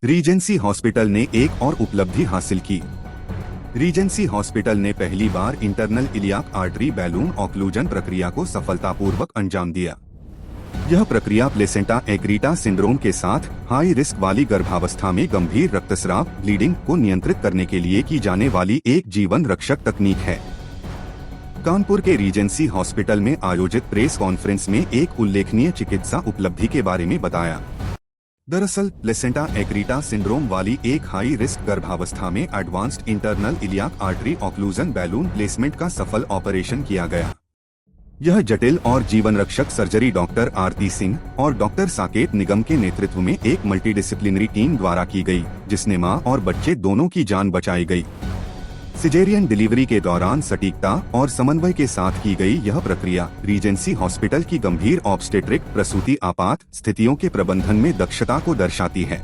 Regency hospital ने एक और उपलब्धि हासिल की। रीजेंसी हॉस्पिटल ने पहली बार internal iliac artery balloon occlusion प्रक्रिया को सफलतापूर्वक अंजाम दिया। यह प्रक्रिया प्लेसेंटा एक्रीटा सिंड्रोम के साथ हाई रिस्क वाली गर्भावस्था में गंभीर रक्तस्राव ब्लीडिंग को नियंत्रित करने के लिए की जाने वाली एक जीवन रक्षक तकनीक है। कानपुर के रीजेंसी हॉस्पिटल में आयोजित प्रेस कॉन्फ्रेंस में एक उल्लेखनीय चिकित्सा उपलब्धि के बारे में बताया। दरअसल प्लेसेंटा एक्रीटा सिंड्रोम वाली एक हाई रिस्क गर्भावस्था में advanced internal iliac artery occlusion balloon placement का सफल ऑपरेशन किया गया। यह जटिल और जीवन रक्षक सर्जरी डॉक्टर आरती सिंह और डॉक्टर साकेत निगम के नेतृत्व में एक मल्टीडिसिप्लिनरी टीम द्वारा की गई, जिसने मां और बच्चे दोनों की जान बचाई गई। सिजेरियन डिलीवरी के दौरान सटीकता और समन्वय के साथ की गई यह प्रक्रिया रीजेंसी हॉस्पिटल की गंभीर ऑब्स्टेट्रिक प्रसूति आपात स्थितियों के प्रबंधन में दक्षता को दर्शाती है।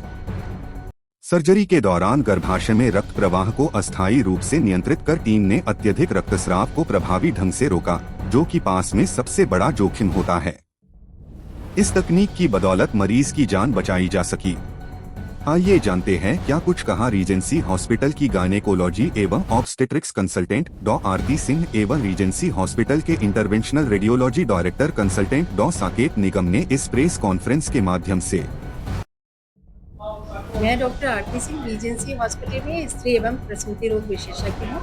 सर्जरी के दौरान गर्भाशय में रक्त प्रवाह को अस्थायी रूप से नियंत्रित कर टीम ने अत्यधिक रक्तस्राव को प्रभावी ढंग से रोका, जो कि पास में सबसे बड़ा जोखिम होता है। इस तकनीक की बदौलत मरीज की जान बचाई जा सकी। आइए जानते हैं क्या कुछ कहा रीजेंसी हॉस्पिटल की गायनेकोलॉजी एवं ऑब्स्टेट्रिक्स कंसल्टेंट डॉ आरती सिंह एवं रीजेंसी हॉस्पिटल के इंटरवेंशनल रेडियोलॉजी डायरेक्टर कंसल्टेंट डॉ साकेत निगम ने इस प्रेस कॉन्फ्रेंस के माध्यम से। मैं डॉक्टर आरती सिंह रीजेंसी हॉस्पिटल में स्त्री एवं प्रसूति रोग विशेषज्ञ हूँ।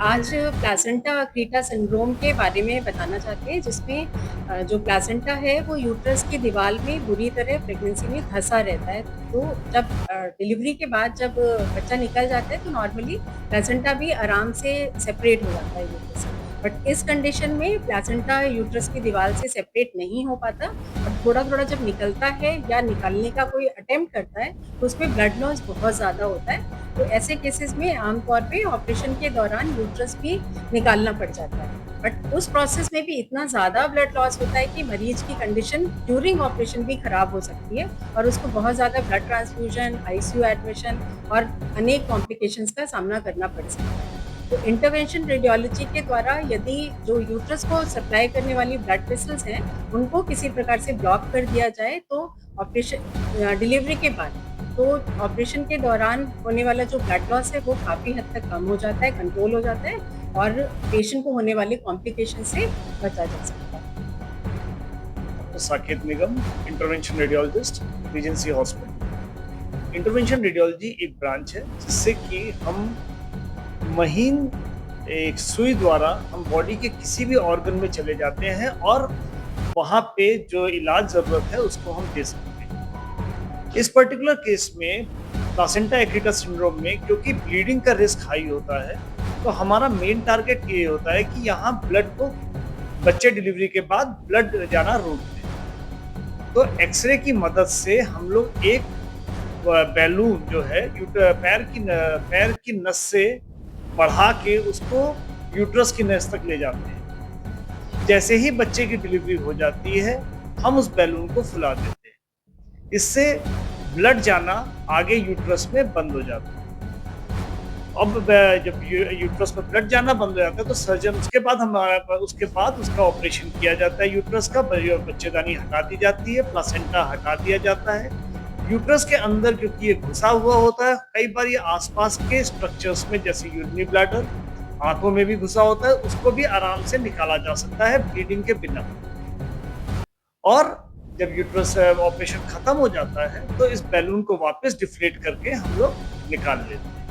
आज प्लासेंटा एक्रीटा सिंड्रोम के बारे में बताना चाहते हैं, जिसमें जो प्लासेंटा है वो यूट्रस की दीवार में बुरी तरह प्रेगनेंसी में धंसा रहता है। तो जब डिलीवरी के बाद जब बच्चा निकल जाता है तो नॉर्मली प्लासेंटा भी आराम से सेपरेट हो जाता है यूट्रस से। बट इस कंडीशन में प्लासेंटा यूट्रस की दीवार से सेपरेट नहीं हो पाता और थोड़ा थोड़ा जब निकलता है या निकालने का कोई अटेम्प्ट करता है तो उसमें ब्लड लॉस बहुत ज़्यादा होता है। तो ऐसे केसेस में आमतौर पे ऑपरेशन के दौरान यूट्रस भी निकालना पड़ जाता है। बट उस प्रोसेस में भी इतना ज़्यादा ब्लड लॉस होता है कि मरीज की कंडीशन ड्यूरिंग ऑपरेशन भी खराब हो सकती है और उसको बहुत ज़्यादा ब्लड ट्रांसफ्यूजन, आईसीयू एडमिशन और अनेक कॉम्प्लिकेशंस का सामना करना पड़ सकता है। तो इंटरवेंशन रेडियोलॉजी के द्वारा यदि जो यूट्रस को सप्लाई करने वाली ब्लड वेसल्स हैं उनको किसी प्रकार से ब्लॉक कर दिया जाए तो ऑपरेशन डिलीवरी के बाद तो ऑपरेशन के दौरान होने वाला जो ब्लड लॉस है वो काफ़ी हद तक कम हो जाता है, कंट्रोल हो जाता है और पेशेंट को होने वाली कॉम्प्लिकेशन से बचा जा सकता है। Saket Nigam, intervention radiologist, Regency hospital. Intervention radiology एक ब्रांच है जिससे कि हम महीन एक सुई द्वारा हम बॉडी के किसी भी ऑर्गन में चले जाते हैं और वहाँ पे जो इलाज ज़रूरत है उसको हम दे सकते हैं। इस पर्टिकुलर केस में प्लासेंटा एक्रीटा सिंड्रोम में क्योंकि ब्लीडिंग का रिस्क हाई होता है तो हमारा मेन टारगेट ये होता है कि यहाँ ब्लड को बच्चे डिलीवरी के बाद ब्लड जाना रोक दें। तो एक्सरे की मदद से हम लोग एक बैलून जो है पैर की नस से बढ़ा के उसको यूट्रस की नस तक ले जाते हैं। जैसे ही बच्चे की डिलीवरी हो जाती है हम उस बैलून को फुला देते हैं। इससे ब्लड जाना आगे यूट्रस में बंद हो जाता है। अब जब यूट्रस में ब्लड जाना बंद हो जाता है तो सर्जन उसके बाद उसका ऑपरेशन किया जाता है। यूट्रस का बच्चेदानी हटा दी जाती है, प्लासेंटा हटा दिया जाता है। यूट्रस के अंदर क्योंकि ये घुसा हुआ होता है, कई बार ये आसपास के स्ट्रक्चर्स में जैसे यूरिनरी ब्लैडर, आंतों में भी घुसा होता है, उसको भी आराम से निकाला जा सकता है ब्लीडिंग के बिना। और जब यूट्रस ऑपरेशन खत्म हो जाता है तो इस बैलून को वापस डिफ्लेट करके हम लोग निकाल लेते हैं।